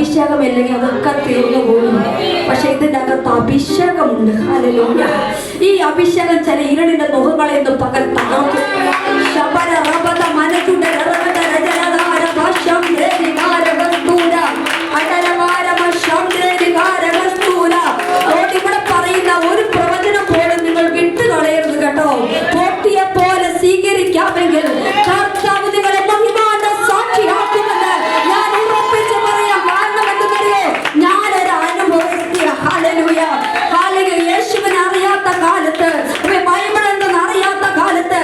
അഭിഷേകമില്ലെങ്കിൽ അതൊക്കെ തീർന്നു പോകും. പക്ഷെ ഇതിൻ്റെ അകത്ത് അഭിഷേകമുണ്ട്. ഹല്ലേലൂയ. ഈ അഭിഷേകം ചില ഇരുളിന്റെ മുഖങ്ങളെ ഒന്ന് പകൽ തകർക്കും. ഇവിടെ പറയുന്ന ഒരു പ്രവചനം പോലും നിങ്ങൾ വിട്ടുകളയരുത് കേട്ടോ. പൊട്ടിയെ പോലെ സ്വീകരിക്കാമെങ്കിൽ കർത്താവ് നിങ്ങളെ മഹിമാന്റെ സാക്ഷിയാക്കുമെന്ന് ഞാൻ ഉറപ്പിച്ച് പറയാം. കാരണം എന്തെന്നറിയോ, ഞാനൊരു അനുഭവസ്ഥ. ഹല്ലേലൂയ. ഹല്ലേലൂയ. യേശുവിനെ അറിയാത്ത കാലത്ത്, ബൈബിൾ എന്തെന്ന് അറിയാത്ത കാലത്ത്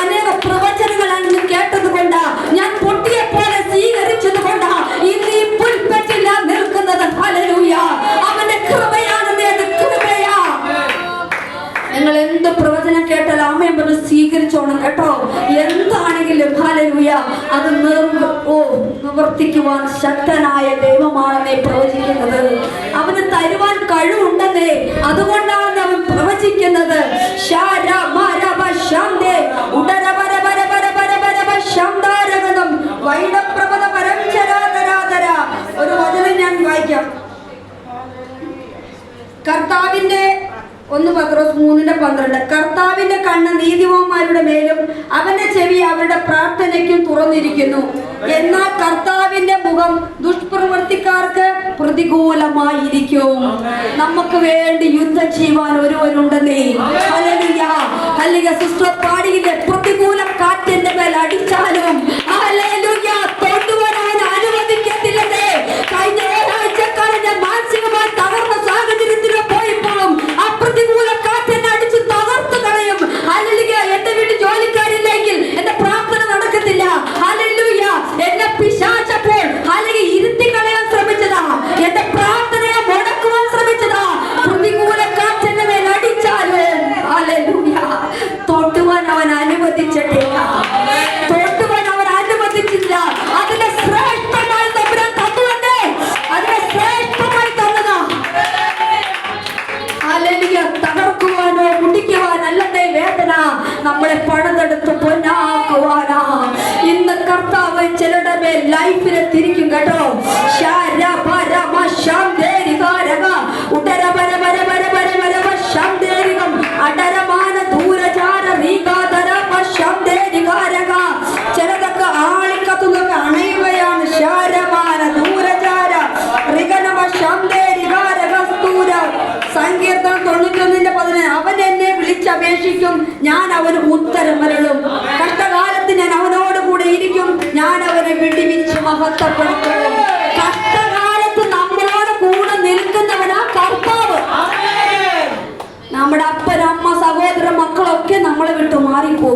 അനേക പ്രവചനങ്ങൾ അന്ന് കേട്ടത് കൊണ്ടാ, ഞാൻ പൊട്ടിയെ പോലെ സ്വീകരിച്ചത് കൊണ്ടാ ഇന്ന് ഈ പുൽപ്പറ്റില്ല നിൽക്കുന്നത്. ഹല്ലേലൂയ. അവന്റെ കൃപയാണ്. കൃപയാ. നിങ്ങൾ എന്ത് പ്രവചനം കേട്ടാൽ ആമേൻ പറഞ്ഞ് സ്വീകരിച്ചോണം കേട്ടോ. എന്താണെങ്കിലും ഹല്ലേലൂയ അത് നിവർത്തിക്കുവാൻ ശക്തനായ ദൈവമാണെന്നേ പ്രവചിക്കുന്നത്. അവന് തരുവാൻ കഴിവുണ്ടെന്നേ, അതുകൊണ്ടാണ് അവൻ പ്രവചിക്കുന്നത്. ഒരു വചനം ഞാൻ വായിക്കാം. കർത്താവിന്റെ 1 പത്രോസ് 3:12 കർത്താവിന്റെ കണ്ണ് നീതിമാന്മാരുടെ മേലും അവന്റെ ചെവി അവരുടെ പ്രാർത്ഥനയ്ക്കും തുറന്നിരിക്കുന്നു. എന്നാൽ കർത്താവിന്റെ മുഖം ദുഷ്പ്രവർത്തിക്കാർക്ക് പ്രതികൂലമായിരിക്കും. നമുക്ക് വേണ്ടി യുദ്ധം ചെയ്യുവാൻ ഒരുവനുണ്ടെന്നേ. ഹല്ലേലൂയ. ഹല്ലേലൂയ. സിസ്റ്റർ പാടിയിലെ പ്രതികൂല കാറ്റിന്റെ മേൽ അടിച്ചാലും ഹല്ലേലൂയ തൊട്ടുവരാൻ അനുവദിക്കത്തില്ലെന്നേ. കഴിഞ്ഞ ഒരാഴ്ചക്കാലം ഞാൻ മാനസികമായി തകർന്ന സാഹചര്യത്തിൽ പോയപ്പോഴും ആ പ്രതികൂല കാറ്റിനെ അടിച്ച് തകർത്ത് കളയും. ഹല്ലേലൂയ. എന്റെ വീട്ടിൽ ജോലിക്കാരില്ലെങ്കിൽ എന്റെ പ്രാർത്ഥന നടക്കത്തില്ല. ഹല്ലേലൂയ. എന്നെ പിശാചപ്പോൾ അല്ലെങ്കിൽ ഇരുത്തി കളയാൻ ശ്രമിച്ചതാ, എന്റെ പ്രാർത്ഥനയെ മുടക്കുവാൻ ശ്രമിച്ചതാ. പ്രതികൂല കാറ്റിന്റെ മേൽ അടിച്ചാലും ഹല്ലേലൂയ തൊട്ടുവാൻ അവൻ അനുവദിച്ചിട്ടില്ല. തൊട്ടുവാൻ അവൻ അനുവദിച്ചില്ല. അതിന്റെ ശ്രേഷ്ഠമായി തമ്പുരാൻ തന്നുവന്നേ. അതിന്റെ ശ്രേഷ്ഠമായി തന്നതാ. ഹല്ലേലൂയ. തകർക്കുവാനോ മുടിക്കുവാനല്ലേ വേദന, നമ്മളെ പണിതെടുത്ത് പൊന്നാക്കുവാനാ. ഇന്ന് കർത്താവ് ചിലരുടെ മേൽ ലൈഫിനെ തിരിക്കും കേട്ടോ. ചിലതൊക്കെ ആളിക്കത്തുന്നൊക്കെ അണയുകയാണ്. സങ്കീർത്തനം 91:11 അവൻ എന്നെ വിളിച്ചപേക്ഷിക്കും, ഞാൻ അവന് ഉത്തരം അരുളും. കഷ്ടകാലത്ത് ഞാൻ അവനോട് കൂടെ ഇരിക്കും, ഞാൻ അവനെ വിടിവിച്ച് മഹത്വപ്പെടുത്തും. കഷ്ടകാലത്ത് നമ്മളോട് കൂടെ നിൽക്കുന്നവനാ കർത്താവ്. നമ്മുടെ അപ്പൻ, അമ്മ, സഹോദര, മക്കളൊക്കെ നമ്മളെ വിട്ട് മാറിപ്പോകും.